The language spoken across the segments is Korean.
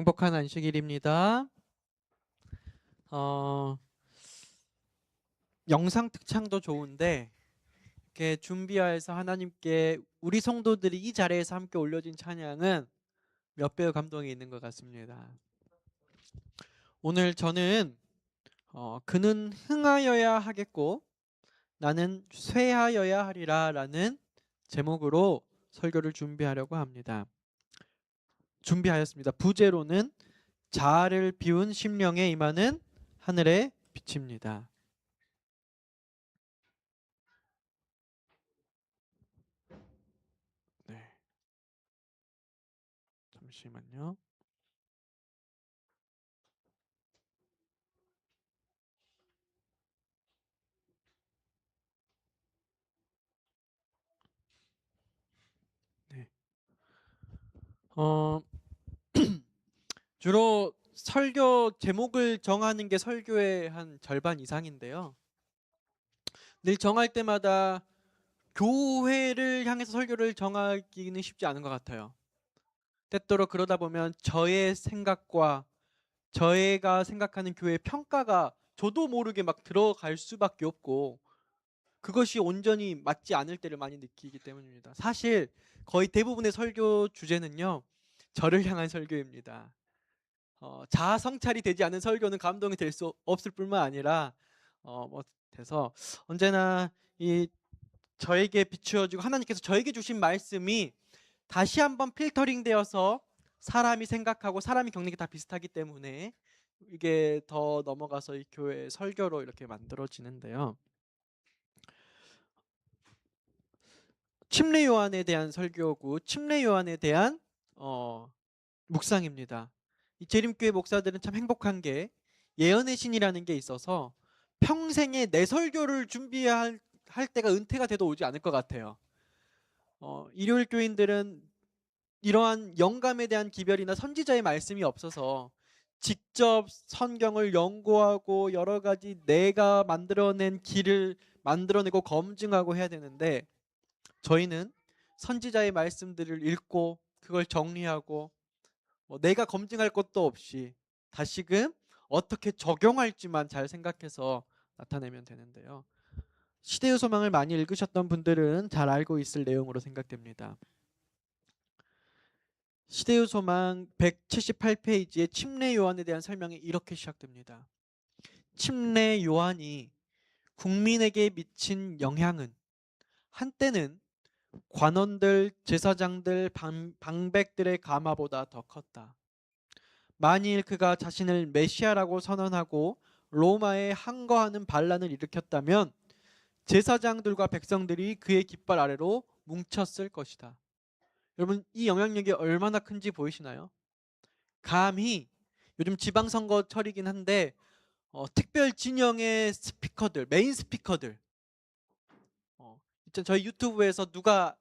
행복한 안식일입니다. 어, 영상 특창도 좋은데 이렇게 준비하여서 하나님께 우리 성도들이 이 자리에서 함께 올려진 찬양은 몇 배의 감동이 있는 것 같습니다. 오늘 저는 그는 흥하여야 하겠고 나는 쇠하여야 하리라 라는 제목으로 설교를 준비하려고 합니다. 준비하였습니다. 부제로는 자아를 비운 심령에 임하는 하늘의 빛입니다. 네, 잠시만요. 네. 어, 주로 설교 제목을 정하는 게 설교의 한 절반 이상인데요. 늘 정할 때마다 교회를 향해서 설교를 정하기는 쉽지 않은 것 같아요. 때때로 그러다 보면 저의 생각과 저희가 생각하는 교회의 평가가 저도 모르게 막 들어갈 수밖에 없고 그것이 온전히 맞지 않을 때를 많이 느끼기 때문입니다. 사실 거의 대부분의 설교 주제는요. 저를 향한 설교입니다. 자아 성찰이 되지 않은 설교는 감동이 될 수 없을 뿐만 아니라 뭐 돼서 언제나 이 저에게 비추어지고 하나님께서 저에게 주신 말씀이 다시 한번 필터링 되어서 사람이 생각하고 사람이 겪는 게 다 비슷하기 때문에 이게 더 넘어가서 이 교회 설교로 이렇게 만들어지는데요. 침례 요한에 대한 설교고 침례 요한에 대한 묵상입니다. 이 재림교회 목사들은 참 행복한 게 예언의 신이라는 게 있어서 평생에 내 설교를 준비할 때가 은퇴가 돼도 오지 않을 것 같아요. 일요일 교인들은 이러한 영감에 대한 기별이나 선지자의 말씀이 없어서 직접 성경을 연구하고 여러 가지 내가 만들어낸 길을 만들어내고 검증하고 해야 되는데 저희는 선지자의 말씀들을 읽고 그걸 정리하고 내가 검증할 것도 없이 다시금 어떻게 적용할지만 잘 생각해서 나타내면 되는데요. 시대의 소망을 많이 읽으셨던 분들은 잘 알고 있을 내용으로 생각됩니다. 시대의 소망 178페이지의 침례 요한에 대한 설명이 이렇게 시작됩니다. 침례 요한이 국민에게 미친 영향은 한때는 관원들, 제사장들, 방백들의 감화보다 더 컸다. 만일 그가 자신을 메시아라고 선언하고 로마에 항거하는 반란을 일으켰다면 제사장들과 백성들이 그의 깃발 아래로 뭉쳤을 것이다. 여러분 이 영향력이 얼마나 큰지 보이시나요? 감히 요즘 지방선거철이긴 한데 특별 진영의 스피커들, 메인 스피커들 저희 유튜브에서 누가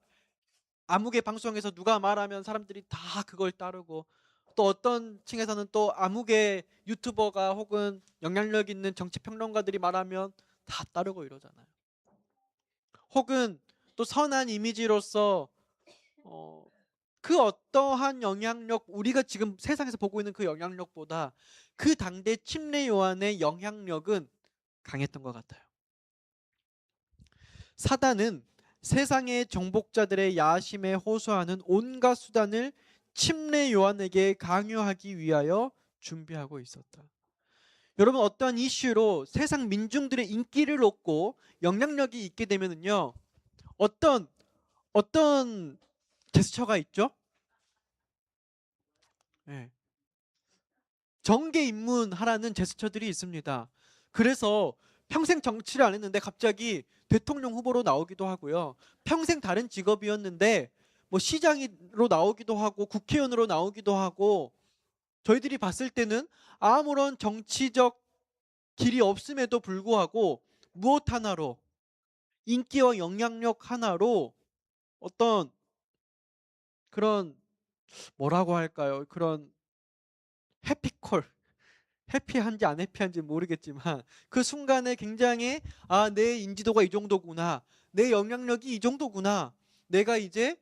암흑의 방송에서 누가 말하면 사람들이 다 그걸 따르고 또 어떤 층에서는 또 암흑의 유튜버가 혹은 영향력 있는 정치평론가들이 말하면 다 따르고 이러잖아요. 혹은 또 선한 이미지로서 그 어떠한 영향력 우리가 지금 세상에서 보고 있는 그 영향력보다 그 당대 침례 요한의 영향력은 강했던 것 같아요. 사단은 세상의 정복자들의 야심에 호소하는 온갖 수단을 침례 요한에게 강요하기 위하여 준비하고 있었다. 여러분 어떠한 이슈로 세상 민중들의 인기를 얻고 영향력이 있게 되면은요 어떤 제스처가 있죠? 네. 정계 입문하라는 제스처들이 있습니다. 그래서 평생 정치를 안 했는데 갑자기 대통령 후보로 나오기도 하고요. 평생 다른 직업이었는데 뭐 시장으로 나오기도 하고 국회의원으로 나오기도 하고 저희들이 봤을 때는 아무런 정치적 길이 없음에도 불구하고 무엇 하나로 인기와 영향력 하나로 어떤 그런 뭐라고 할까요? 그런 해피콜 해피한지 안 해피한지 모르겠지만 그 순간에 굉장히 내 인지도가 이 정도구나. 내 영향력이 이 정도구나. 내가 이제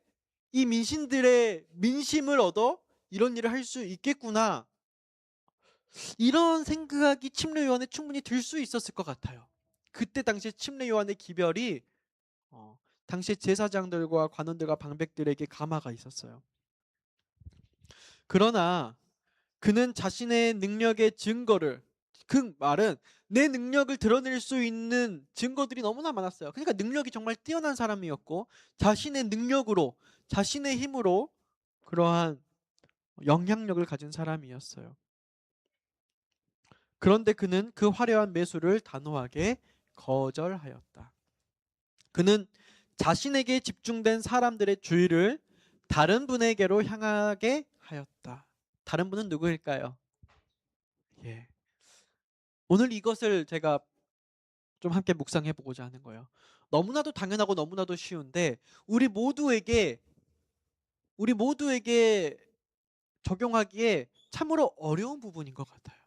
이 민심들의 민심을 얻어 이런 일을 할 수 있겠구나. 이런 생각이 침례 요한에 충분히 들 수 있었을 것 같아요. 그때 당시에 침례 요한의 기별이 당시 제사장들과 관원들과 방백들에게 감화가 있었어요. 그러나 그는 자신의 능력의 증거를, 그 말은 내 능력을 드러낼 수 있는 증거들이 너무나 많았어요. 그러니까 능력이 정말 뛰어난 사람이었고 자신의 능력으로, 자신의 힘으로 그러한 영향력을 가진 사람이었어요. 그런데 그는 그 화려한 매수를 단호하게 거절하였다. 그는 자신에게 집중된 사람들의 주의를 다른 분에게로 향하게 하였다. 다른 분은 누구일까요? 예. 오늘 이것을 제가 좀 함께 묵상해 보고자 하는 거예요. 너무나도 당연하고 너무나도 쉬운데 우리 모두에게 적용하기에 참으로 어려운 부분인 것 같아요.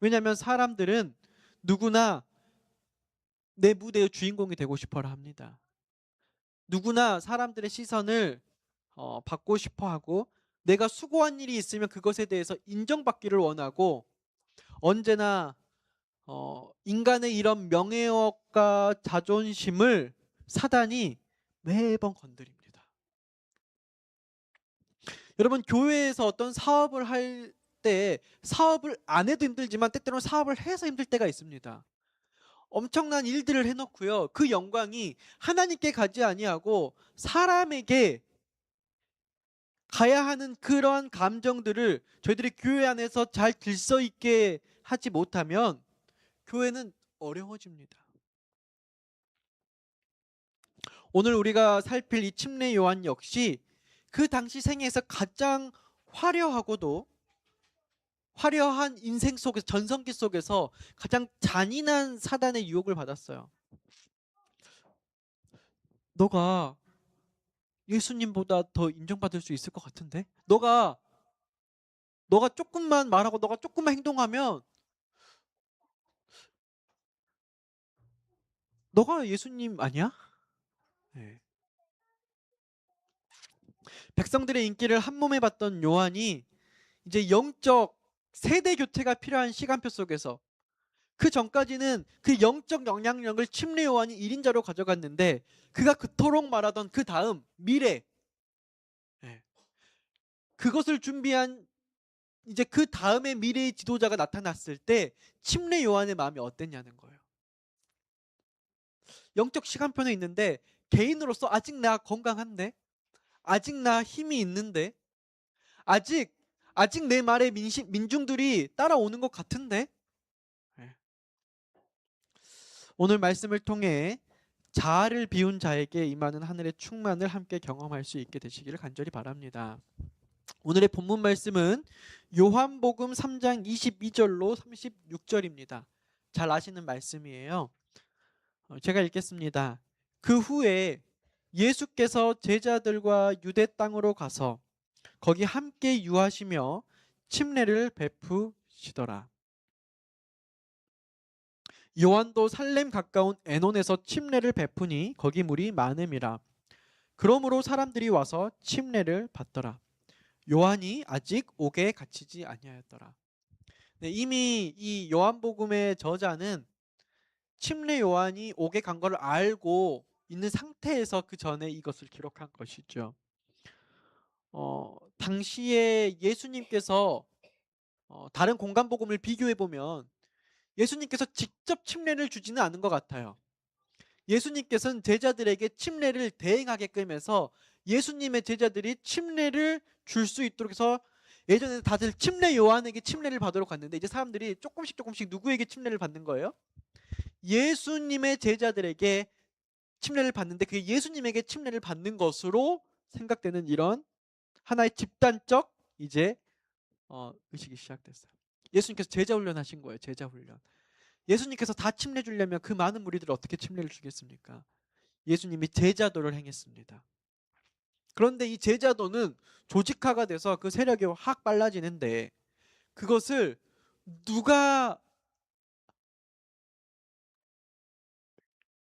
왜냐하면 사람들은 누구나 내 무대의 주인공이 되고 싶어라 합니다. 누구나 사람들의 시선을 받고 싶어 하고 내가 수고한 일이 있으면 그것에 대해서 인정받기를 원하고 언제나 인간의 이런 명예욕과 자존심을 사단이 매번 건드립니다. 여러분 교회에서 어떤 사업을 할 때 사업을 안 해도 힘들지만 때때로는 사업을 해서 힘들 때가 있습니다. 엄청난 일들을 해놓고요. 그 영광이 하나님께 가지 아니하고 사람에게 가야 하는 그러한 감정들을 저희들이 교회 안에서 잘 질서 있게 하지 못하면 교회는 어려워집니다. 오늘 우리가 살필 이 침례 요한 역시 그 당시 생애에서 가장 화려하고도 화려한 인생 속에서 전성기 속에서 가장 잔인한 사단의 유혹을 받았어요. 너가 예수님보다 더 인정받을 수 있을 것 같은데? 너가 조금만 말하고 너가 조금만 행동하면 너가 예수님 아니야? 네. 백성들의 인기를 한 몸에 받던 요한이 이제 영적 세대 교체가 필요한 시간표 속에서 그 전까지는 그 영적 영향력을 침례 요한이 1인자로 가져갔는데 그가 그토록 말하던 그 다음 미래, 예, 그것을 준비한 이제 그 다음에 미래의 지도자가 나타났을 때 침례 요한의 마음이 어땠냐는 거예요. 영적 시간표는 있는데 개인으로서 아직 나 건강한데, 아직 나 힘이 있는데, 아직 내 말에 민중들이 따라오는 것 같은데. 예. 오늘 말씀을 통해 자아를 비운 자에게 임하는 하늘의 충만을 함께 경험할 수 있게 되시기를 간절히 바랍니다. 오늘의 본문 말씀은 요한복음 3장 22절로 36절입니다. 잘 아시는 말씀이에요. 제가 읽겠습니다. 그 후에 예수께서 제자들과 유대 땅으로 가서 거기 함께 유하시며 침례를 베푸시더라. 요한도 살렘 가까운 에논에서 침례를 베푸니 거기 물이 많음이라. 그러므로 사람들이 와서 침례를 받더라. 요한이 아직 옥에 갇히지 아니하였더라. 네, 이미 이 요한복음의 저자는 침례 요한이 옥에 간 걸 알고 있는 상태에서 그 전에 이것을 기록한 것이죠. 당시에 예수님께서 다른 공간 복음을 비교해 보면 예수님께서 직접 침례를 주지는 않은 것 같아요. 예수님께서는 제자들에게 침례를 대행하게끔 해서 예수님의 제자들이 침례를 줄 수 있도록 해서 예전에 다들 침례 요한에게 침례를 받으러 갔는데 이제 사람들이 조금씩 누구에게 침례를 받는 거예요? 예수님의 제자들에게 침례를 받는데 그게 예수님에게 침례를 받는 것으로 생각되는 이런 하나의 집단적 이제 의식이 시작됐어요. 예수님께서 제자 훈련하신 거예요. 제자 훈련. 예수님께서 다 침례 주려면 그 많은 무리들을 어떻게 침례를 주겠습니까? 예수님이 제자도를 행했습니다. 그런데 이 제자도는 조직화가 돼서 그 세력이 확 빨라지는데 그것을 누가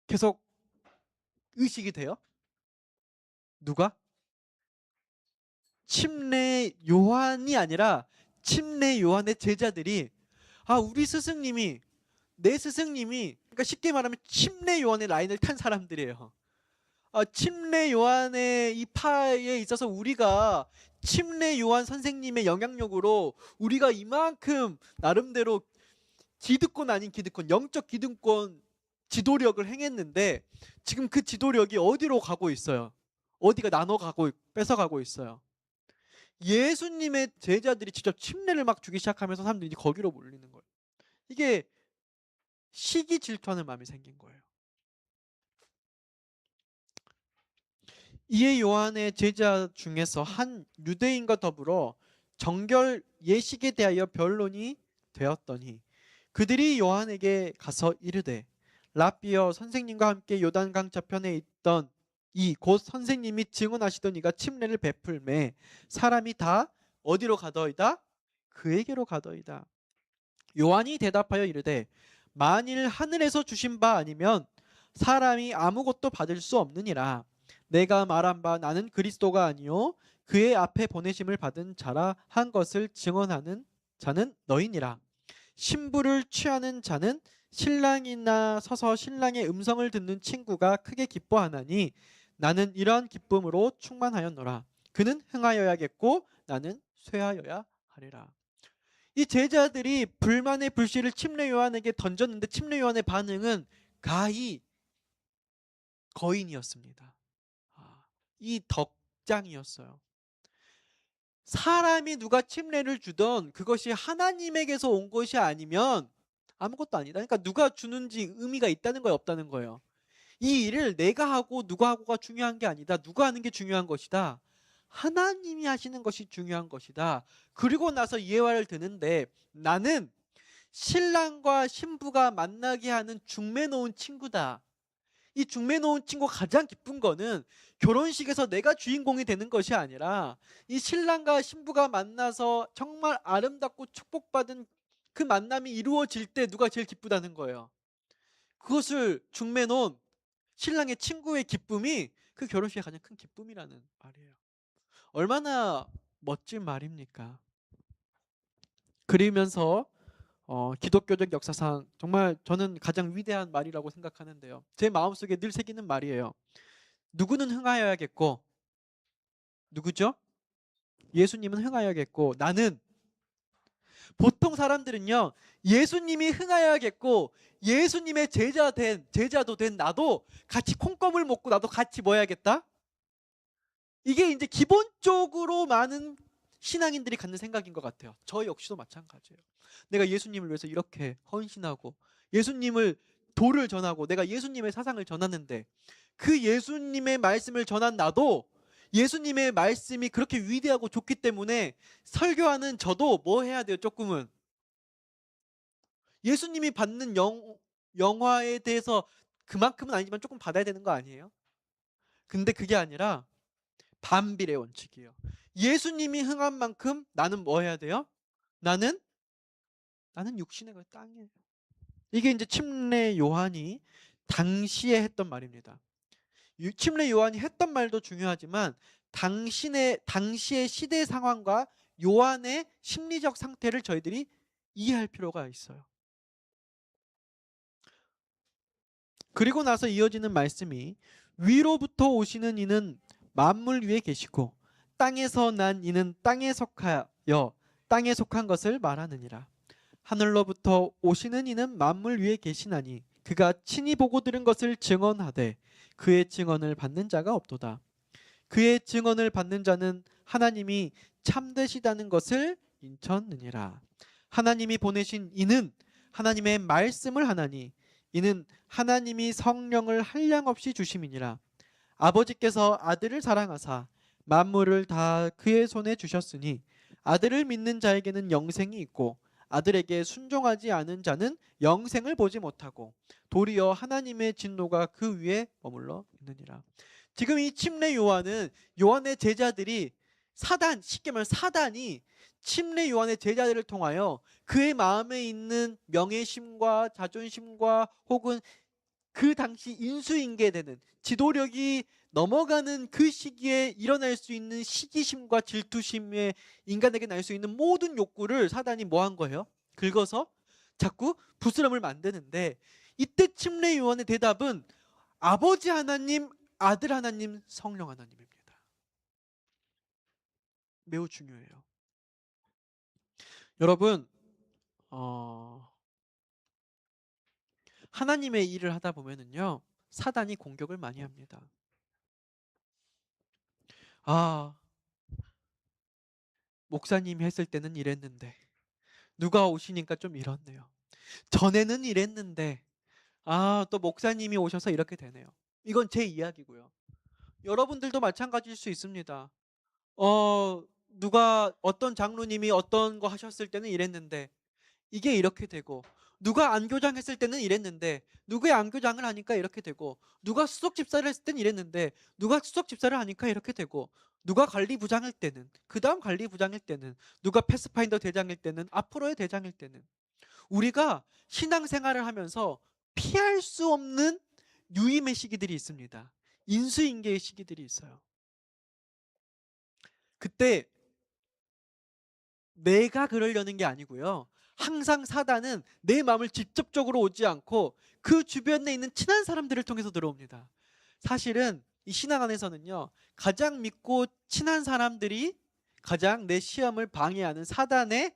계속 의식이 돼요? 누가? 침례 요한이 아니라 침례 요한의 제자들이 우리 스승님이 내 스승님이 그러니까 쉽게 말하면 침례 요한의 라인을 탄 사람들이에요. 침례 요한의 이 파에 있어서 우리가 침례 요한 선생님의 영향력으로 우리가 이만큼 나름대로 기득권 아닌 기득권, 영적 기득권 지도력을 행했는데 지금 그 지도력이 어디로 가고 있어요? 어디가 나눠가고 뺏어가고 있어요. 예수님의 제자들이 직접 침례를 막 주기 시작하면서 사람들이 거기로 몰리는 거예요. 이게 시기 질투하는 마음이 생긴 거예요. 이에 요한의 제자 중에서 한 유대인과 더불어 정결 예식에 대하여 변론이 되었더니 그들이 요한에게 가서 이르되 라삐여, 선생님과 함께 요단강 저편에 있던 이 곧 선생님이 증언하시던 이가 침례를 베풀매 사람이 다 어디로 가더이다? 그에게로 가더이다. 요한이 대답하여 이르되 만일 하늘에서 주신 바 아니면 사람이 아무것도 받을 수 없느니라. 내가 말한 바 나는 그리스도가 아니요 그의 앞에 보내심을 받은 자라 한 것을 증언하는 자는 너희니라. 신부를 취하는 자는 신랑이나 서서 신랑의 음성을 듣는 친구가 크게 기뻐하나니 나는 이러한 기쁨으로 충만하였노라. 그는 흥하여야겠고 나는 쇠하여야 하리라. 이 제자들이 불만의 불씨를 침례 요한에게 던졌는데 침례 요한의 반응은 가히 거인이었습니다. 이 덕장이었어요. 사람이 누가 침례를 주던 그것이 하나님에게서 온 것이 아니면 아무것도 아니다. 그러니까 누가 주는지 의미가 있다는 거예요, 없다는 거예요. 이 일을 내가 하고 누가 하고가 중요한 게 아니다. 누가 하는 게 중요한 것이다. 하나님이 하시는 것이 중요한 것이다. 그리고 나서 예화를 드는데 나는 신랑과 신부가 만나게 하는 중매 놓은 친구다. 이 중매 놓은 친구가 가장 기쁜 거는 결혼식에서 내가 주인공이 되는 것이 아니라 이 신랑과 신부가 만나서 정말 아름답고 축복받은 그 만남이 이루어질 때 누가 제일 기쁘다는 거예요. 그것을 중매 놓은 신랑의 친구의 기쁨이 그 결혼식의 가장 큰 기쁨이라는 말이에요. 얼마나 멋진 말입니까? 그러면서 기독교적 역사상 정말 저는 가장 위대한 말이라고 생각하는데요. 제 마음속에 늘 새기는 말이에요. 누구는 흥하여야겠고 누구죠? 예수님은 흥하여야겠고 나는 보통 사람들은요. 예수님이 흥하여야겠고 예수님의 제자도 된 나도 같이 콩껌을 먹고 나도 같이 뭐 해야겠다? 이게 이제 기본적으로 많은 신앙인들이 갖는 생각인 것 같아요. 저 역시도 마찬가지예요. 내가 예수님을 위해서 이렇게 헌신하고 예수님을 도를 전하고 내가 예수님의 사상을 전하는데 그 예수님의 말씀을 전한 나도 예수님의 말씀이 그렇게 위대하고 좋기 때문에 설교하는 저도 뭐 해야 돼요? 조금은 예수님이 받는 영화에 대해서 그만큼은 아니지만 조금 받아야 되는 거 아니에요? 근데 그게 아니라 반비례 원칙이에요. 예수님이 흥한 만큼 나는 뭐 해야 돼요? 나는 육신의 그 땅이에요. 이게 이제 침례 요한이 당시에 했던 말입니다. 침례 요한이 했던 말도 중요하지만 당시의 시대 상황과 요한의 심리적 상태를 저희들이 이해할 필요가 있어요. 그리고 나서 이어지는 말씀이 위로부터 오시는 이는 만물 위에 계시고 땅에서 난 이는 땅에 속하여 땅에 속한 것을 말하느니라. 하늘로부터 오시는 이는 만물 위에 계시나니 그가 친히 보고 들은 것을 증언하되 그의 증언을 받는 자가 없도다. 그의 증언을 받는 자는 하나님이 참되시다는 것을 인쳤느니라. 하나님이 보내신 이는 하나님의 말씀을 하나니 이는 하나님이 성령을 한량없이 주심이니라. 아버지께서 아들을 사랑하사 만물을 다 그의 손에 주셨으니 아들을 믿는 자에게는 영생이 있고 아들에게 순종하지 않은 자는 영생을 보지 못하고 도리어 하나님의 진노가 그 위에 머물러 있느니라. 지금 이 침례 요한은 요한의 제자들이 쉽게 말하면 사단이 침례 요한의 제자들을 통하여 그의 마음에 있는 명예심과 자존심과 혹은 그 당시 인수인계되는 지도력이 넘어가는 그 시기에 일어날 수 있는 시기심과 질투심에 인간에게 날 수 있는 모든 욕구를 사단이 뭐 한 거예요? 긁어서 자꾸 부스럼을 만드는데, 이때 침례 요한의 대답은 아버지 하나님, 아들 하나님, 성령 하나님입니다. 매우 중요해요. 여러분, 어, 하나님의 일을 하다 보면은요, 사단이 공격을 많이 합니다. 아, 목사님이 했을 때는 이랬는데, 누가 오시니까 좀 이렇네요. 전에는 이랬는데, 또 목사님이 오셔서 이렇게 되네요. 이건 제 이야기고요. 여러분들도 마찬가지일 수 있습니다. 누가 어떤 장로님이 어떤 거 하셨을 때는 이랬는데, 이게 이렇게 되고, 누가 안교장 했을 때는 이랬는데 누구의 안교장을 하니까 이렇게 되고, 누가 수석 집사를 했을 때는 이랬는데 누가 수석 집사를 하니까 이렇게 되고, 누가 관리부장일 때는, 그 다음 관리부장일 때는, 누가 패스파인더 대장일 때는, 앞으로의 대장일 때는, 우리가 신앙생활을 하면서 피할 수 없는 유임의 시기들이 있습니다. 인수인계의 시기들이 있어요. 그때 내가 그러려는 게 아니고요. 항상 사단은 내 마음을 직접적으로 오지 않고 그 주변에 있는 친한 사람들을 통해서 들어옵니다. 사실은 이 신앙 안에서는요, 가장 믿고 친한 사람들이 가장 내 시험을 방해하는 사단의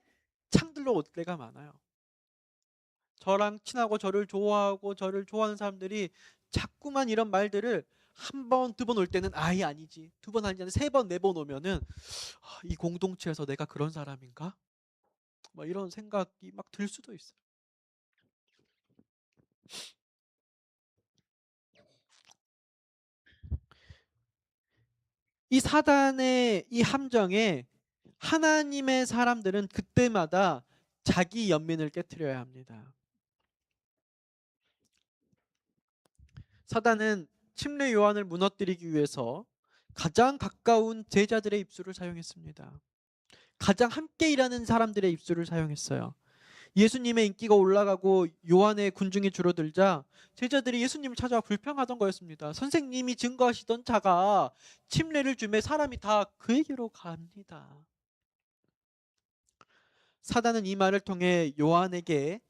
창들로 올 때가 많아요. 저랑 친하고 저를 좋아하고 저를 좋아하는 사람들이 자꾸만 이런 말들을 한 번, 두 번 올 때는 아예 아니지. 두 번 아니지. 세 번, 네 번 오면은 이 공동체에서 내가 그런 사람인가? 막 이런 생각이 막 들 수도 있어요. 이 사단의 이 함정에 하나님의 사람들은 그때마다 자기 연민을 깨뜨려야 합니다. 사단은 침례 요한을 무너뜨리기 위해서 가장 가까운 제자들의 입술을 사용했습니다. 가장 함께 일하는 사람들의 입술을 사용했어요. 예수님의 인기가 올라가고 요한의 군중이 줄어들자 제자들이 예수님을 찾아와 불평하던 거였습니다. 선생님이 증거하시던 자가 침례를 주매 사람이 다 그에게로 갑니다. 사단은 이 말을 통해 요한에게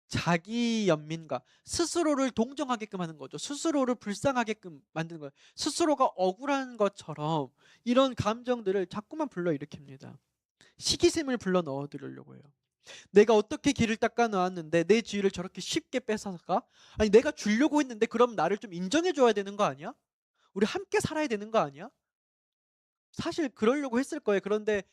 자기 연민과 스스로를 동정하게끔 하는 거죠. 스스로를 불쌍하게끔 만드는 거예요. 스스로가 억울한 것처럼 이런 감정들을 자꾸만 불러일으킵니다. 시기심을 불러 넣어드리려고 해요. 내가 어떻게 길을 닦아 놓았는데 내 지위를 저렇게 쉽게 뺏어가? 아니, 내가 주려고 했는데 그럼 나를 좀 인정해 줘야 되는 거 아니야? 우리 함께 살아야 되는 거 아니야? 사실 그러려고 했을 거예요. 그런데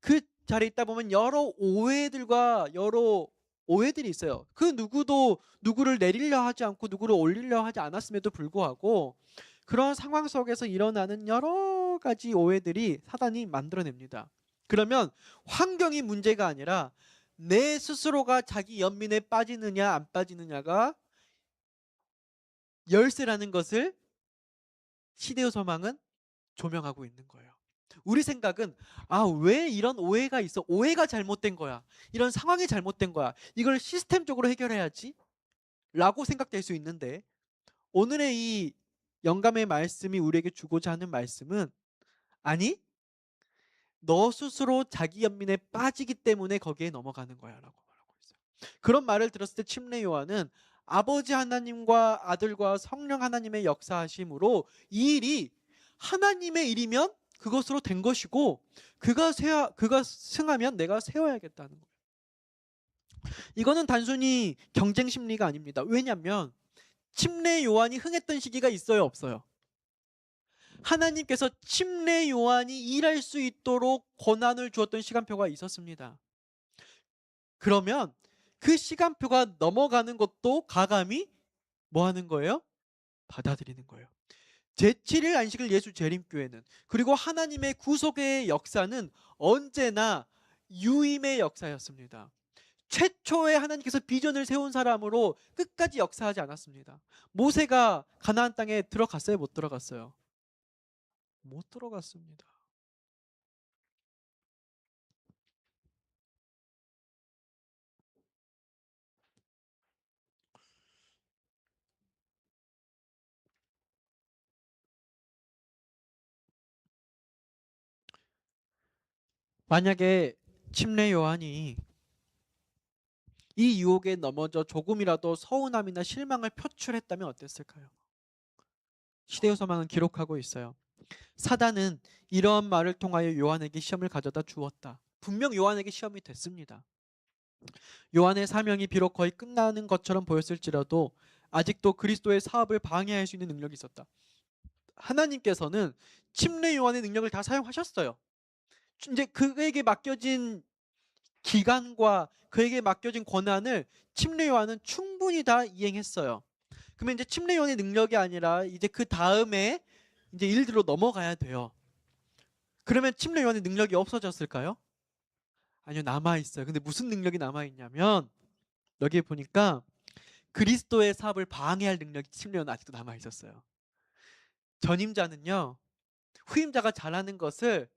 그 자리에 있다 보면 여러 오해들과 여러 오해들이 있어요. 그 누구도 누구를 내리려 하지 않고 누구를 올리려 하지 않았음에도 불구하고 그런 상황 속에서 일어나는 여러 가지 오해들이 사단이 만들어냅니다. 그러면 환경이 문제가 아니라 내 스스로가 자기 연민에 빠지느냐 안 빠지느냐가 열쇠라는 것을 시대의 소망은 조명하고 있는 거예요. 우리 생각은 왜 이런 오해가 있어? 오해가 잘못된 거야. 이런 상황이 잘못된 거야. 이걸 시스템적으로 해결해야지 라고 생각될 수 있는데, 오늘의 이 영감의 말씀이 우리에게 주고자 하는 말씀은, 아니, 너 스스로 자기 연민에 빠지기 때문에 거기에 넘어가는 거야 라고 말하고 있어요. 그런 말을 들었을 때 침례 요한은 아버지 하나님과 아들과 성령 하나님의 역사하심으로 이 일이 하나님의 일이면 그것으로 된 것이고, 그가 승하면 내가 세워야겠다는 거예요. 이거는 단순히 경쟁 심리가 아닙니다. 왜냐하면 침례 요한이 흥했던 시기가 있어요, 없어요? 하나님께서 침례 요한이 일할 수 있도록 권한을 주었던 시간표가 있었습니다. 그러면 그 시간표가 넘어가는 것도 가감히 뭐 하는 거예요? 받아들이는 거예요. 제7일 안식일 예수 재림교회는, 그리고 하나님의 구속의 역사는 언제나 유임의 역사였습니다. 최초에 하나님께서 비전을 세운 사람으로 끝까지 역사하지 않았습니다. 모세가 가나안 땅에 들어갔어요? 못 들어갔어요? 못 들어갔습니다. 만약에 침례 요한이 이 유혹에 넘어져 조금이라도 서운함이나 실망을 표출했다면 어땠을까요? 시대의 소망은 기록하고 있어요. 사단은 이러한 말을 통하여 요한에게 시험을 가져다 주었다. 분명 요한에게 시험이 됐습니다. 요한의 사명이 비록 거의 끝나는 것처럼 보였을지라도 아직도 그리스도의 사업을 방해할 수 있는 능력이 있었다. 하나님께서는 침례 요한의 능력을 다 사용하셨어요. 이제 그에게 맡겨진 기간과 그에게 맡겨진 권한을 침례 요한은 충분히 다 이행했어요. 그러면 이제 침례 요한의 능력이 아니라 이제 그 다음에 이제 일들로 넘어가야 돼요. 그러면 침례 요한의 능력이 없어졌을까요? 아니요, 남아 있어요. 근데 무슨 능력이 남아 있냐면 여기에 보니까 그리스도의 사업을 방해할 능력이 침례 요한 아직도 남아 있었어요. 전임자는요, 후임자가 잘하는 것을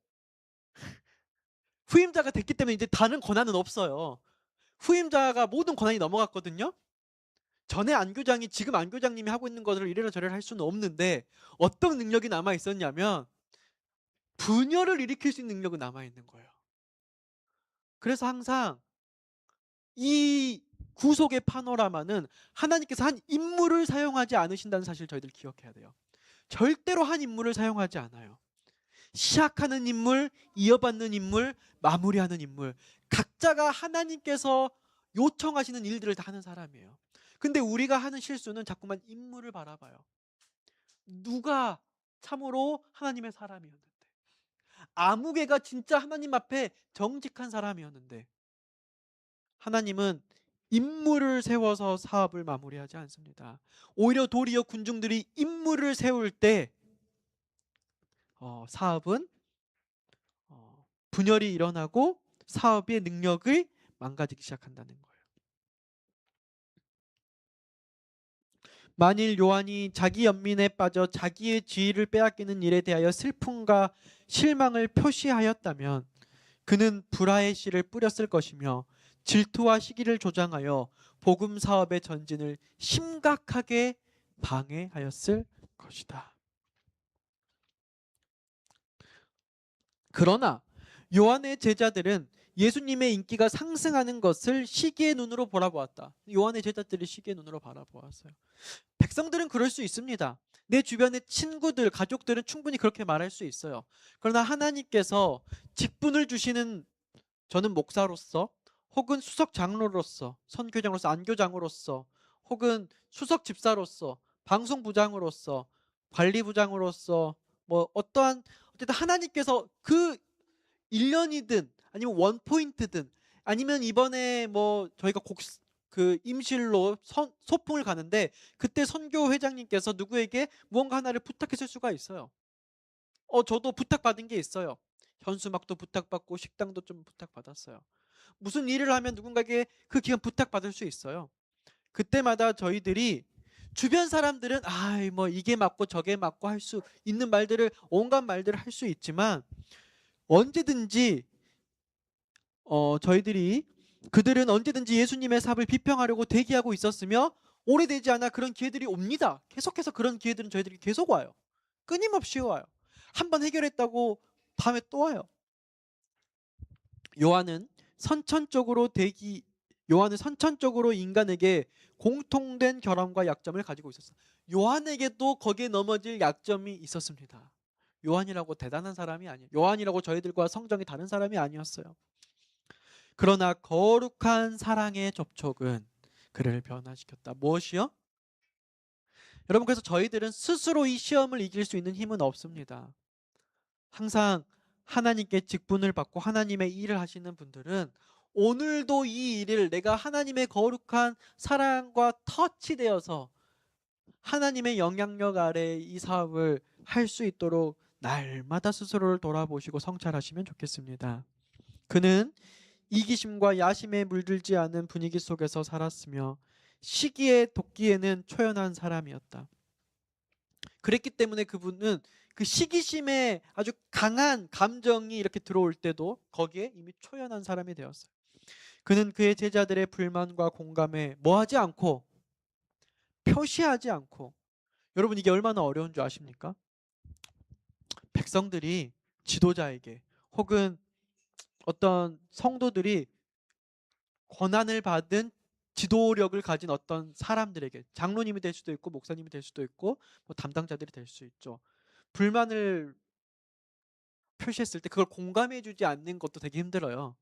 후임자가 됐기 때문에 이제 다른 권한은 없어요. 후임자가 모든 권한이 넘어갔거든요. 전에 안교장이 지금 안교장님이 하고 있는 것을 이래라 저래라 할 수는 없는데 어떤 능력이 남아 있었냐면 분열을 일으킬 수 있는 능력은 남아 있는 거예요. 그래서 항상 이 구속의 파노라마는 하나님께서 한 인물을 사용하지 않으신다는 사실을 저희들 기억해야 돼요. 절대로 한 인물을 사용하지 않아요. 시작하는 인물, 이어받는 인물, 마무리하는 인물, 각자가 하나님께서 요청하시는 일들을 다 하는 사람이에요. 근데 우리가 하는 실수는 자꾸만 인물을 바라봐요. 누가 참으로 하나님의 사람이었는데, 아무개가 진짜 하나님 앞에 정직한 사람이었는데, 하나님은 인물을 세워서 사업을 마무리하지 않습니다. 오히려 도리어 군중들이 인물을 세울 때 사업은 분열이 일어나고 사업의 능력을 망가지기 시작한다는 거예요. 만일 요한이 자기 연민에 빠져 자기의 지위를 빼앗기는 일에 대하여 슬픔과 실망을 표시하였다면 그는 불화의 씨를 뿌렸을 것이며 질투와 시기를 조장하여 복음 사업의 전진을 심각하게 방해하였을 것이다. 그러나 요한의 제자들은 예수님의 인기가 상승하는 것을 시기의 눈으로 바라보았다. 요한의 제자들이 시기의 눈으로 바라보았어요. 백성들은 그럴 수 있습니다. 내 주변의 친구들, 가족들은 충분히 그렇게 말할 수 있어요. 그러나 하나님께서 직분을 주시는 저는 목사로서 혹은 수석 장로로서, 선교장으로서, 안교장으로서 혹은 수석 집사로서, 방송부장으로서, 관리부장으로서 뭐 어떠한 어쨌든 하나님께서 그 1년이든 아니면 원포인트든 아니면 이번에 뭐 저희가 그 임실로 소풍을 가는데 그때 선교 회장님께서 누구에게 무언가 하나를 부탁했을 수가 있어요. 저도 부탁받은 게 있어요. 현수막도 부탁받고 식당도 좀 부탁받았어요. 무슨 일을 하면 누군가에게 그 기간 부탁받을 수 있어요. 그때마다 저희들이 주변 사람들은 뭐 이게 맞고 저게 맞고 할 수 있는 말들을 온갖 말들을 할 수 있지만 언제든지 저희들이 그들은 언제든지 예수님의 사업을 비평하려고 대기하고 있었으며 오래되지 않아 그런 기회들이 옵니다. 계속해서 그런 기회들은 저희들이 계속 와요. 끊임없이 와요. 한번 해결했다고 다음에 또 와요. 요한은 선천적으로 인간에게 공통된 결함과 약점을 가지고 있었어요. 요한에게도 거기에 넘어질 약점이 있었습니다. 요한이라고 대단한 사람이 아니에요. 요한이라고 저희들과 성정이 다른 사람이 아니었어요. 그러나 거룩한 사랑의 접촉은 그를 변화시켰다. 무엇이요? 여러분, 그래서 저희들은 스스로 이 시험을 이길 수 있는 힘은 없습니다. 항상 하나님께 직분을 받고 하나님의 일을 하시는 분들은 오늘도 이 일을 내가 하나님의 거룩한 사랑과 터치되어서 하나님의 영향력 아래 이 사업을 할 수 있도록 날마다 스스로를 돌아보시고 성찰하시면 좋겠습니다. 그는 이기심과 야심에 물들지 않은 분위기 속에서 살았으며 시기에 돕기에는 초연한 사람이었다. 그랬기 때문에 그분은 그 시기심에 아주 강한 감정이 이렇게 들어올 때도 거기에 이미 초연한 사람이 되었어요. 그는 그의 제자들의 불만과 공감에 뭐하지 않고 표시하지 않고, 여러분 이게 얼마나 어려운 줄 아십니까? 백성들이 지도자에게 혹은 어떤 성도들이 권한을 받은 지도력을 가진 어떤 사람들에게, 장로님이 될 수도 있고 목사님이 될 수도 있고 뭐 담당자들이 될 수 있죠. 불만을 표시했을 때 그걸 공감해 주지 않는 것도 되게 힘들어요.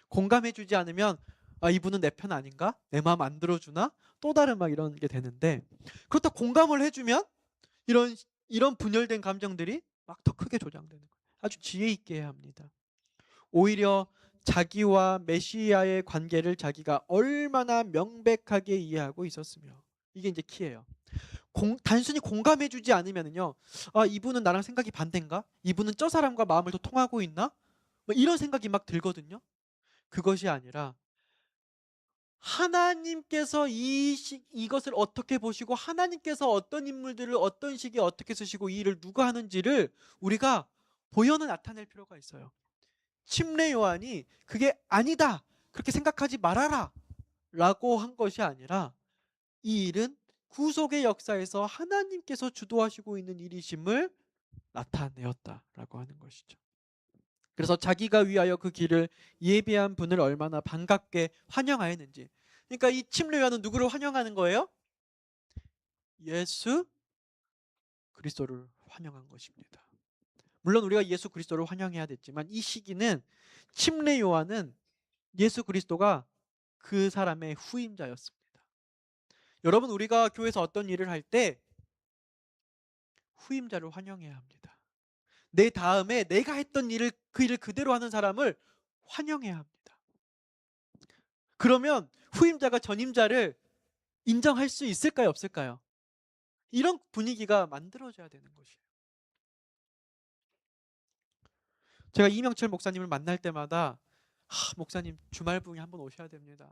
공감해 주지 않으면 아, 이분은 내 편 아닌가? 내 마음 안 들어주나? 또 다른 막 이런 게 되는데, 그렇다고 공감을 해주면 이런 분열된 감정들이 막 더 크게 조장되는 거예요. 아주 지혜 있게 해야 합니다. 오히려 자기와 메시아의 관계를 자기가 얼마나 명백하게 이해하고 있었으며, 이게 이제 키예요. 단순히 공감해주지 않으면요, 아, 이분은 나랑 생각이 반대인가? 이분은 저 사람과 마음을 더 통하고 있나? 뭐 이런 생각이 막 들거든요. 그것이 아니라 하나님께서 이것을 어떻게 보시고, 하나님께서 어떤 인물들을 어떤 시기에 어떻게 쓰시고 이 일을 누가 하는지를 우리가 보여는 나타낼 필요가 있어요. 침례 요한이 그게 아니다, 그렇게 생각하지 말아라 라고 한 것이 아니라, 이 일은 구속의 역사에서 하나님께서 주도하시고 있는 일이심을 나타내었다라고 하는 것이죠. 그래서 자기가 위하여 그 길을 예비한 분을 얼마나 반갑게 환영하였는지. 그러니까 이 침례 요한은 누구를 환영하는 거예요? 예수 그리스도를 환영한 것입니다. 물론 우리가 예수 그리스도를 환영해야 됐지만, 이 시기는 침례 요한은 예수 그리스도가 그 사람의 후임자였습니다. 여러분, 우리가 교회에서 어떤 일을 할 때 후임자를 환영해야 합니다. 내 다음에 내가 했던 일을, 그 일을 그대로 하는 사람을 환영해야 합니다. 그러면 후임자가 전임자를 인정할 수 있을까요, 없을까요? 이런 분위기가 만들어져야 되는 것이에요. 제가 이명철 목사님을 만날 때마다 목사님 주말 부흥에 한번 오셔야 됩니다.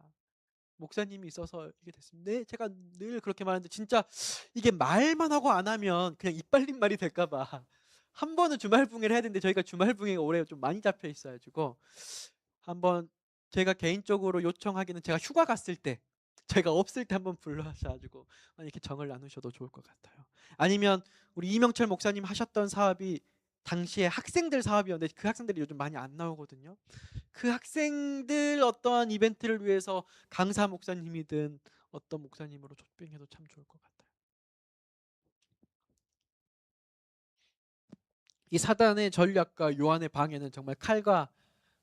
목사님이 있어서 이게 됐습니다. 네, 제가 늘 그렇게 말하는데 진짜 이게 말만 하고 안 하면 그냥 이빨린 말이 될까 봐 한 번은 주말 부흥회를 해야 되는데, 저희가 주말 부흥회가 올해 좀 많이 잡혀 있어가지고 한번 제가 개인적으로 요청하기는, 제가 휴가 갔을 때, 제가 없을 때 한번 불러셔가지고 이렇게 정을 나누셔도 좋을 것 같아요. 아니면 우리 이명철 목사님 하셨던 사업이 당시에 학생들 사업이었는데, 그 학생들이 요즘 많이 안 나오거든요. 그 학생들 어떠한 이벤트를 위해서 강사 목사님이든 어떤 목사님으로 초빙해도 참 좋을 것 같아요. 이 사단의 전략과 요한의 방해는 정말 칼과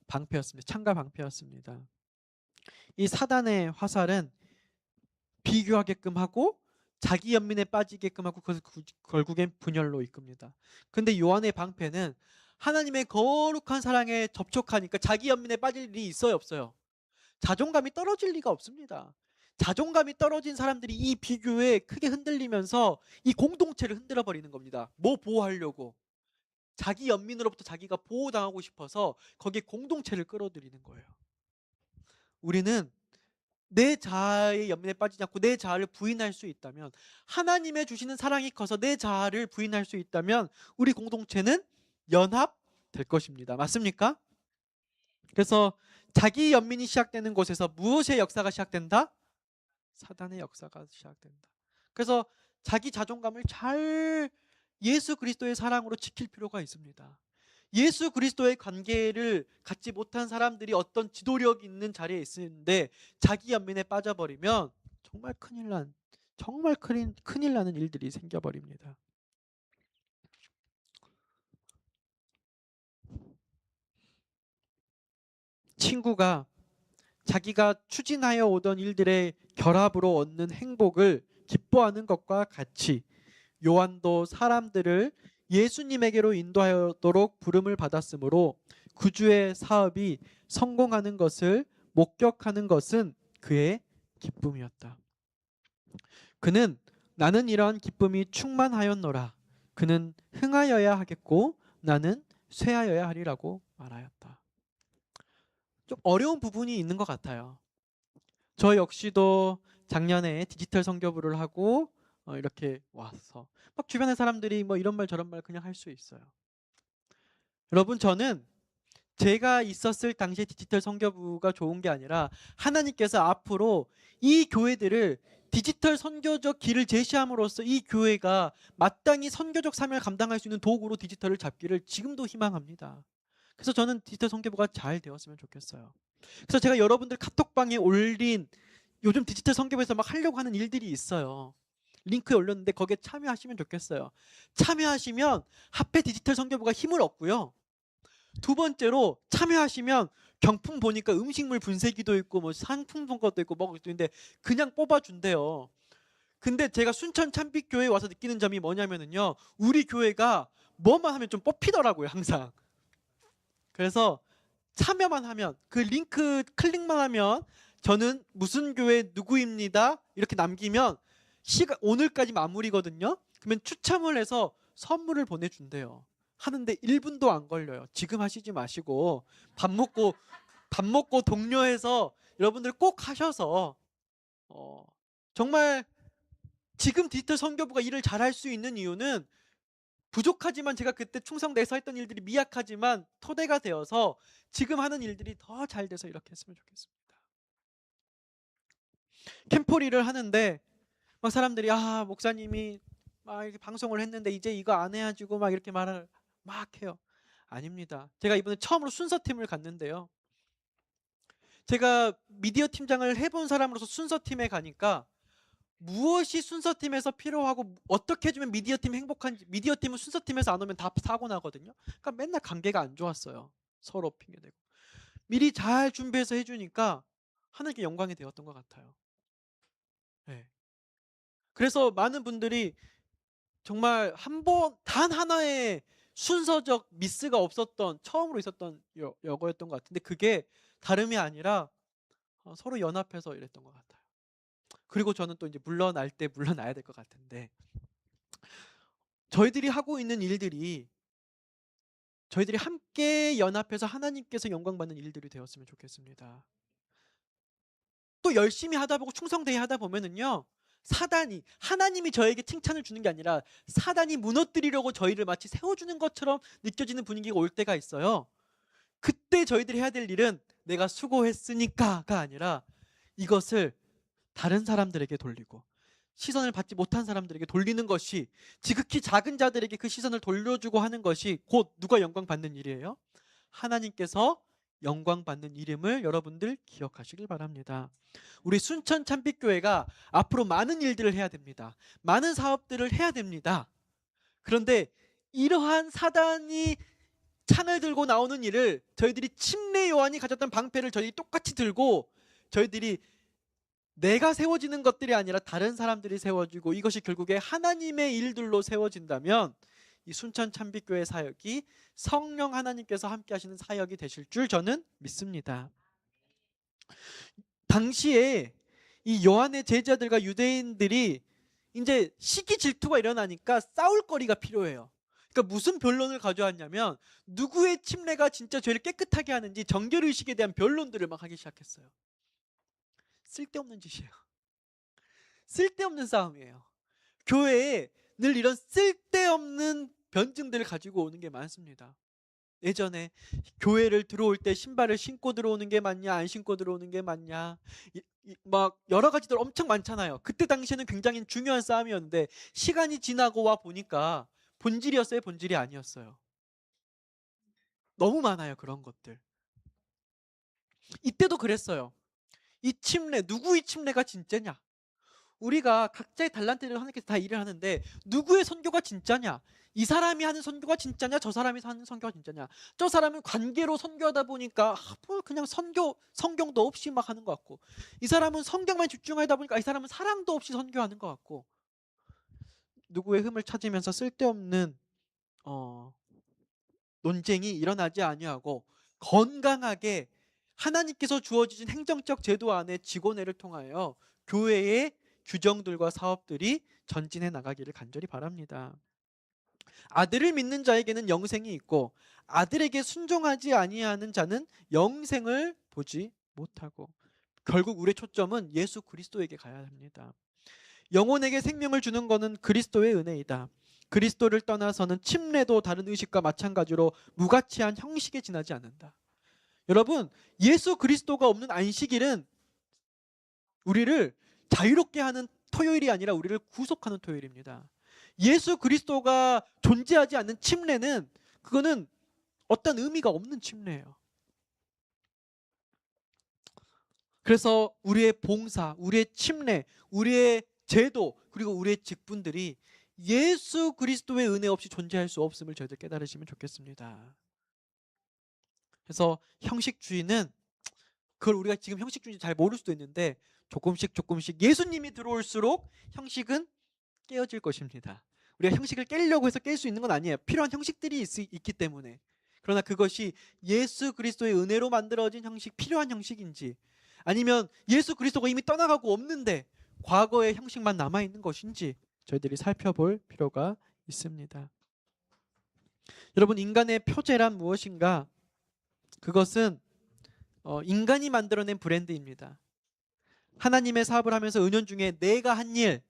방패였습니다. 창과 방패였습니다. 이 사단의 화살은 비교하게끔 하고 자기 연민에 빠지게끔 하고, 그것을 결국엔 분열로 이끕니다. 근데 요한의 방패는 하나님의 거룩한 사랑에 접촉하니까 자기 연민에 빠질 일이 있어요, 없어요? 자존감이 떨어질 리가 없습니다. 자존감이 떨어진 사람들이 이 비교에 크게 흔들리면서 이 공동체를 흔들어 버리는 겁니다. 뭐 보호하려고? 자기 연민으로부터 자기가 보호당하고 싶어서 거기에 공동체를 끌어들이는 거예요. 우리는 내 자아의 연민에 빠지지 않고 내 자아를 부인할 수 있다면, 하나님의 주시는 사랑이 커서 내 자아를 부인할 수 있다면, 우리 공동체는 연합될 것입니다. 맞습니까? 그래서 자기 연민이 시작되는 곳에서 무엇의 역사가 시작된다? 사단의 역사가 시작된다. 그래서 자기 자존감을 잘 예수 그리스도의 사랑으로 지킬 필요가 있습니다. 예수 그리스도의 관계를 갖지 못한 사람들이 어떤 지도력 있는 자리에 있는데 자기 연민에 빠져버리면 정말 큰일 나는 일들이 생겨버립니다. 친구가 자기가 추진하여 오던 일들의 결합으로 얻는 행복을 기뻐하는 것과 같이, 요한도 사람들을 예수님에게로 인도하도록 부름을 받았으므로 구주의 사업이 성공하는 것을 목격하는 것은 그의 기쁨이었다. 그는 나는 이러한 기쁨이 충만하였노라. 그는 흥하여야 하겠고 나는 쇠하여야 하리라고 말하였다. 좀 어려운 부분이 있는 것 같아요. 저 역시도 작년에 디지털 선교부를 하고 이렇게 와서 막 주변의 사람들이 뭐 이런 말 저런 말 그냥 할 수 있어요. 여러분, 저는 제가 있었을 당시에 디지털 선교부가 좋은 게 아니라, 하나님께서 앞으로 이 교회들을 디지털 선교적 길을 제시함으로써 이 교회가 마땅히 선교적 사명을 감당할 수 있는 도구로 디지털을 잡기를 지금도 희망합니다. 그래서 저는 디지털 선교부가 잘 되었으면 좋겠어요. 그래서 제가 여러분들 카톡방에 올린 요즘 디지털 선교부에서 막 하려고 하는 일들이 있어요. 링크에 올렸는데 거기에 참여하시면 좋겠어요. 참여하시면 합해 디지털 선교부가 힘을 얻고요. 두 번째로 참여하시면 경품 보니까 음식물 분쇄기도 있고 뭐 상품 선거도 있고 뭐가 있는데 그냥 뽑아준대요. 근데 제가 순천 참빛교회에 와서 느끼는 점이 뭐냐면은요, 우리 교회가 뭐만 하면 좀 뽑히더라고요, 항상. 그래서 참여만 하면, 그 링크 클릭만 하면 저는 무슨 교회 누구입니다 이렇게 남기면 오늘까지 마무리거든요. 그러면 추첨을 해서 선물을 보내준대요. 하는데 1분도 안 걸려요. 지금 하시지 마시고 밥 먹고 독려해서 여러분들 꼭 하셔서 정말 지금 디지털 선교부가 일을 잘할 수 있는 이유는 부족하지만 제가 그때 충성대에서 했던 일들이 미약하지만 토대가 되어서 지금 하는 일들이 더 잘 돼서 이렇게 했으면 좋겠습니다. 캠포리를 하는데 막 사람들이 목사님이 막 이렇게 방송을 했는데 이제 이거 안 해가지고 막 이렇게 말을 막 해요. 아닙니다. 제가 이번에 처음으로 순서팀을 갔는데요. 제가 미디어 팀장을 해본 사람으로서 순서팀에 가니까 무엇이 순서팀에서 필요하고 어떻게 해주면 미디어팀이 행복한지, 미디어팀은 순서팀에서 안 오면 다 사고 나거든요. 그러니까 맨날 관계가 안 좋았어요. 서로 핑계대고. 미리 잘 준비해서 해주니까 하나님께 영광이 되었던 것 같아요. 네. 그래서 많은 분들이 정말 단 하나의 순서적 미스가 없었던 처음으로 있었던 여거였던 것 같은데 그게 다름이 아니라 서로 연합해서 이랬던 것 같아요. 그리고 저는 또 이제 물러날 때 물러나야 될 것 같은데 저희들이 하고 있는 일들이 저희들이 함께 연합해서 하나님께서 영광 받는 일들이 되었으면 좋겠습니다. 또 열심히 하다 보고 충성되게 하다 보면은요, 사단이, 하나님이 저에게 칭찬을 주는 게 아니라 사단이 무너뜨리려고 저희를 마치 세워주는 것처럼 느껴지는 분위기가 올 때가 있어요. 그때 저희들이 해야 될 일은 내가 수고했으니까가 아니라 이것을 다른 사람들에게 돌리고 시선을 받지 못한 사람들에게 돌리는 것이, 지극히 작은 자들에게 그 시선을 돌려주고 하는 것이 곧 누가 영광 받는 일이에요? 하나님께서 영광 받는 이름을 여러분들 기억하시길 바랍니다. 우리 순천 참빛교회가 앞으로 많은 일들을 해야 됩니다. 많은 사업들을 해야 됩니다. 그런데 이러한 사단이 창을 들고 나오는 일을 저희들이 침례 요한이 가졌던 방패를 저희들이 똑같이 들고 저희들이 내가 세워지는 것들이 아니라 다른 사람들이 세워지고 이것이 결국에 하나님의 일들로 세워진다면 이 순천 참빛교회 사역이 성령 하나님께서 함께 하시는 사역이 되실 줄 저는 믿습니다. 당시에 이 요한의 제자들과 유대인들이 이제 시기 질투가 일어나니까 싸울 거리가 필요해요. 그러니까 무슨 변론을 가져왔냐면 누구의 침례가 진짜 죄를 깨끗하게 하는지 정결의식에 대한 변론들을 막 하기 시작했어요. 쓸데없는 짓이에요. 쓸데없는 싸움이에요. 교회에 늘 이런 쓸데없는 변증들을 가지고 오는 게 많습니다. 예전에 교회를 들어올 때 신발을 신고 들어오는 게 맞냐 안 신고 들어오는 게 맞냐 막 여러 가지들 엄청 많잖아요. 그때 당시에는 굉장히 중요한 싸움이었는데 시간이 지나고 와 보니까 본질이었어요, 본질이 아니었어요? 너무 많아요, 그런 것들. 이때도 그랬어요. 이 침례, 누구의 침례가 진짜냐? 우리가 각자의 달란트를 하나님께서 다 일을 하는데 누구의 선교가 진짜냐? 이 사람이 하는 선교가 진짜냐? 저 사람이 하는 선교가 진짜냐? 저 사람은 관계로 선교하다 보니까 뭐 그냥 성경도 없이 막 하는 것 같고, 이 사람은 성경만 집중하다 보니까 이 사람은 사랑도 없이 선교하는 것 같고, 누구의 흠을 찾으면서 쓸데없는 논쟁이 일어나지 아니하고 건강하게 하나님께서 주어주신 행정적 제도 안에 직원회를 통하여 교회의 규정들과 사업들이 전진해 나가기를 간절히 바랍니다. 아들을 믿는 자에게는 영생이 있고 아들에게 순종하지 아니하는 자는 영생을 보지 못하고, 결국 우리의 초점은 예수 그리스도에게 가야 합니다. 영혼에게 생명을 주는 것은 그리스도의 은혜이다. 그리스도를 떠나서는 침례도 다른 의식과 마찬가지로 무가치한 형식에 지나지 않는다. 여러분, 예수 그리스도가 없는 안식일은 우리를 자유롭게 하는 토요일이 아니라 우리를 구속하는 토요일입니다. 예수 그리스도가 존재하지 않는 침례는 그거는 어떤 의미가 없는 침례예요. 그래서 우리의 봉사, 우리의 침례, 우리의 제도, 그리고 우리의 직분들이 예수 그리스도의 은혜 없이 존재할 수 없음을 저희들 깨달으시면 좋겠습니다. 그래서 형식주의는, 그걸 우리가 지금 형식주의 잘 모를 수도 있는데, 조금씩 예수님이 들어올수록 형식은 깨어질 것입니다. 우리가 형식을 깨려고 해서 깰 수 있는 건 아니에요. 필요한 형식들이 있기 때문에. 그러나 그것이 예수 그리스도의 은혜로 만들어진 형식, 필요한 형식인지, 아니면 예수 그리스도가 이미 떠나가고 없는데 과거의 형식만 남아있는 것인지 저희들이 살펴볼 필요가 있습니다. 여러분, 인간의 표제란 무엇인가? 그것은 인간이 만들어낸 브랜드입니다. 하나님의 사업을 하면서 은연중에 내가 한 일,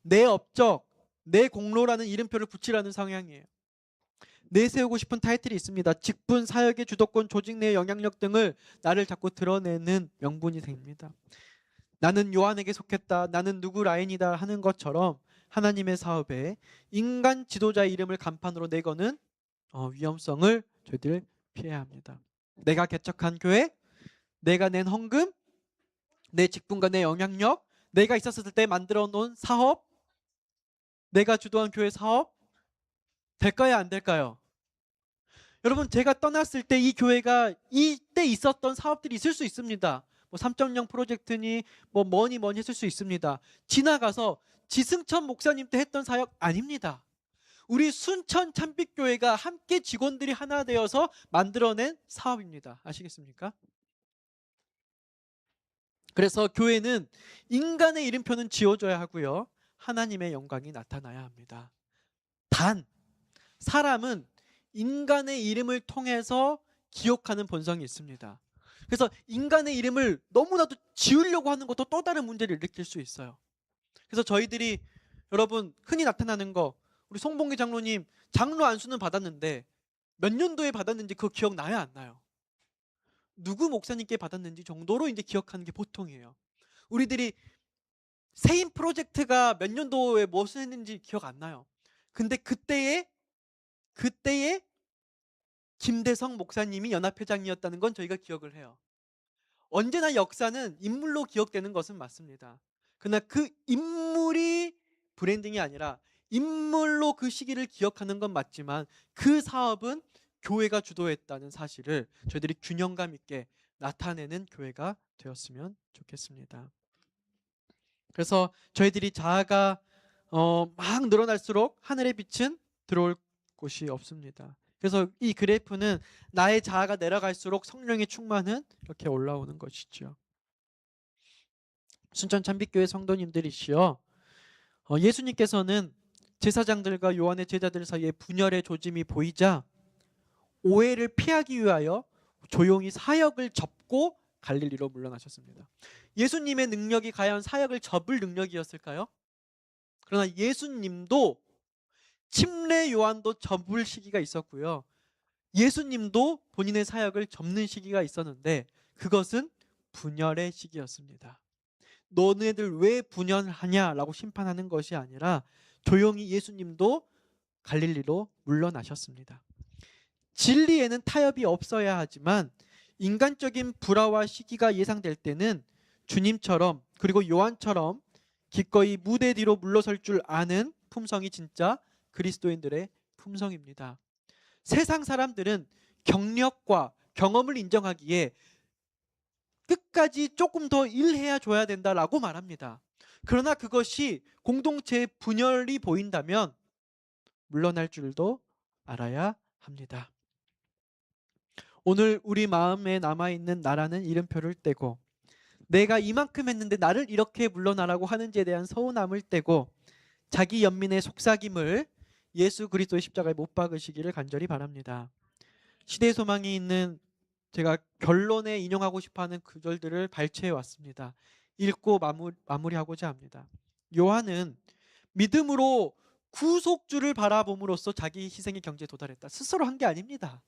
내 업적, 내 공로라는 이름표를 붙이라는 성향이에요. 내세우고 싶은 타이틀이 있습니다. 직분, 사역의 주도권, 조직 내의 영향력 등을 나를 자꾸 드러내는 명분이 됩니다. 나는 요한에게 속했다, 나는 누구 라인이다 하는 것처럼 하나님의 사업에 인간 지도자의 이름을 간판으로 내거는 위험성을 저희들 피해야 합니다. 내가 개척한 교회, 내가 낸 헌금, 내 직분과 내 영향력, 내가 있었을 때 만들어 놓은 사업, 내가 주도한 교회 사업 될까요, 안 될까요? 여러분, 제가 떠났을 때 이 교회가 이때 있었던 사업들이 있을 수 있습니다. 3.0 프로젝트니 뭐니 했을 수 있습니다. 지나가서 지승천 목사님 때 했던 사역 아닙니다. 우리 순천 참빛교회가 함께 직원들이 하나 되어서 만들어낸 사업입니다. 아시겠습니까? 그래서 교회는 인간의 이름표는 지워져야 하고요, 하나님의 영광이 나타나야 합니다. 단, 사람은 인간의 이름을 통해서 기억하는 본성이 있습니다. 그래서 인간의 이름을 너무나도 지우려고 하는 것도 또 다른 문제를 일으킬 수 있어요. 그래서 저희들이, 여러분, 흔히 나타나는 거, 우리 송봉기 장로님 장로 안수는 받았는데 몇 년도에 받았는지 그거 기억나요, 안 나요? 누구 목사님께 받았는지 정도로 이제 기억하는 게 보통이에요. 우리들이 세임 프로젝트가 몇 년도에 무엇을 했는지 기억 안 나요. 근데 그때에 김대성 목사님이 연합회장이었다는 건 저희가 기억을 해요. 언제나 역사는 인물로 기억되는 것은 맞습니다. 그러나 그 인물이 브랜딩이 아니라 인물로 그 시기를 기억하는 건 맞지만 그 사업은 교회가 주도했다는 사실을 저희들이 균형감 있게 나타내는 교회가 되었으면 좋겠습니다. 그래서 저희들이 자아가 막 늘어날수록 하늘의 빛은 들어올 곳이 없습니다. 그래서 이 그래프는 나의 자아가 내려갈수록 성령의 충만은 이렇게 올라오는 것이죠. 순천 참빛교회 성도님들이시여, 예수님께서는 제사장들과 요한의 제자들 사이에 분열의 조짐이 보이자 오해를 피하기 위하여 조용히 사역을 접고 갈릴리로 물러나셨습니다. 예수님의 능력이 과연 사역을 접을 능력이었을까요? 그러나 예수님도, 침례 요한도 접을 시기가 있었고요, 예수님도 본인의 사역을 접는 시기가 있었는데 그것은 분열의 시기였습니다. 너네들 왜 분열하냐라고 심판하는 것이 아니라 조용히 예수님도 갈릴리로 물러나셨습니다. 진리에는 타협이 없어야 하지만 인간적인 불화와 시기가 예상될 때는 주님처럼, 그리고 요한처럼 기꺼이 무대 뒤로 물러설 줄 아는 품성이 진짜 그리스도인들의 품성입니다. 세상 사람들은 경력과 경험을 인정하기에 끝까지 조금 더 일해야 줘야 된다라고 말합니다. 그러나 그것이 공동체의 분열이 보인다면 물러날 줄도 알아야 합니다. 오늘 우리 마음에 남아있는 나라는 이름표를 떼고, 내가 이만큼 했는데 나를 이렇게 물러나라고 하는지에 대한 서운함을 떼고, 자기 연민의 속삭임을 예수 그리스도의 십자가에 못 박으시기를 간절히 바랍니다. 시대의 소망이 있는, 제가 결론에 인용하고 싶어하는 구절들을 발췌해 왔습니다. 읽고 마무리하고자 합니다. 요한은 믿음으로 구속주를 바라봄으로써 자기 희생의 경지에 도달했다. 스스로 한 게 아닙니다.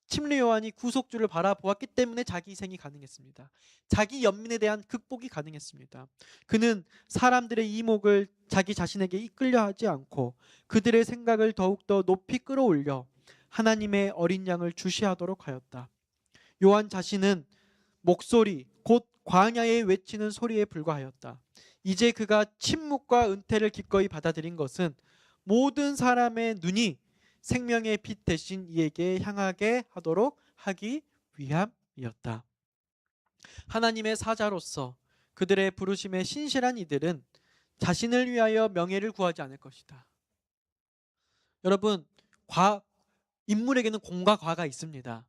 침례 요한이 구속주를 바라보았기 때문에 자기 희생이 가능했습니다. 자기 연민에 대한 극복이 가능했습니다. 그는 사람들의 이목을 자기 자신에게 이끌려 하지 않고 그들의 생각을 더욱더 높이 끌어올려 하나님의 어린 양을 주시하도록 하였다. 요한 자신은 목소리 곧 광야에 외치는 소리에 불과하였다. 이제 그가 침묵과 은퇴를 기꺼이 받아들인 것은 모든 사람의 눈이 생명의 빛 대신 이에게 향하게 하도록 하기 위함이었다. 하나님의 사자로서 그들의 부르심에 신실한 이들은 자신을 위하여 명예를 구하지 않을 것이다. 여러분, 인물에게는 공과 과가 있습니다.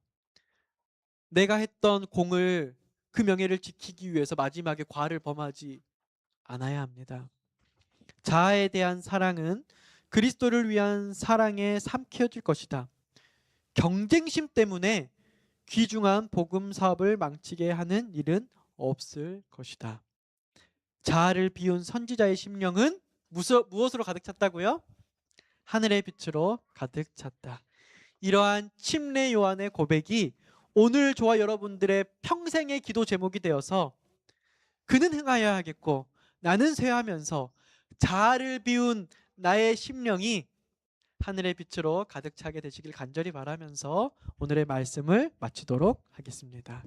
내가 했던 공을, 그 명예를 지키기 위해서 마지막에 과를 범하지 않아야 합니다. 자아에 대한 사랑은 그리스도를 위한 사랑에 삼켜질 것이다. 경쟁심 때문에 귀중한 복음 사업을 망치게 하는 일은 없을 것이다. 자아를 비운 선지자의 심령은 무엇으로 가득 찼다고요? 하늘의 빛으로 가득 찼다. 이러한 침례 요한의 고백이 오늘 저와 여러분들의 평생의 기도 제목이 되어서 그는 행하여야 하겠고 나는 쇠하면서 자아를 비운 나의 심령이 하늘의 빛으로 가득 차게 되시길 간절히 바라면서 오늘의 말씀을 마치도록 하겠습니다.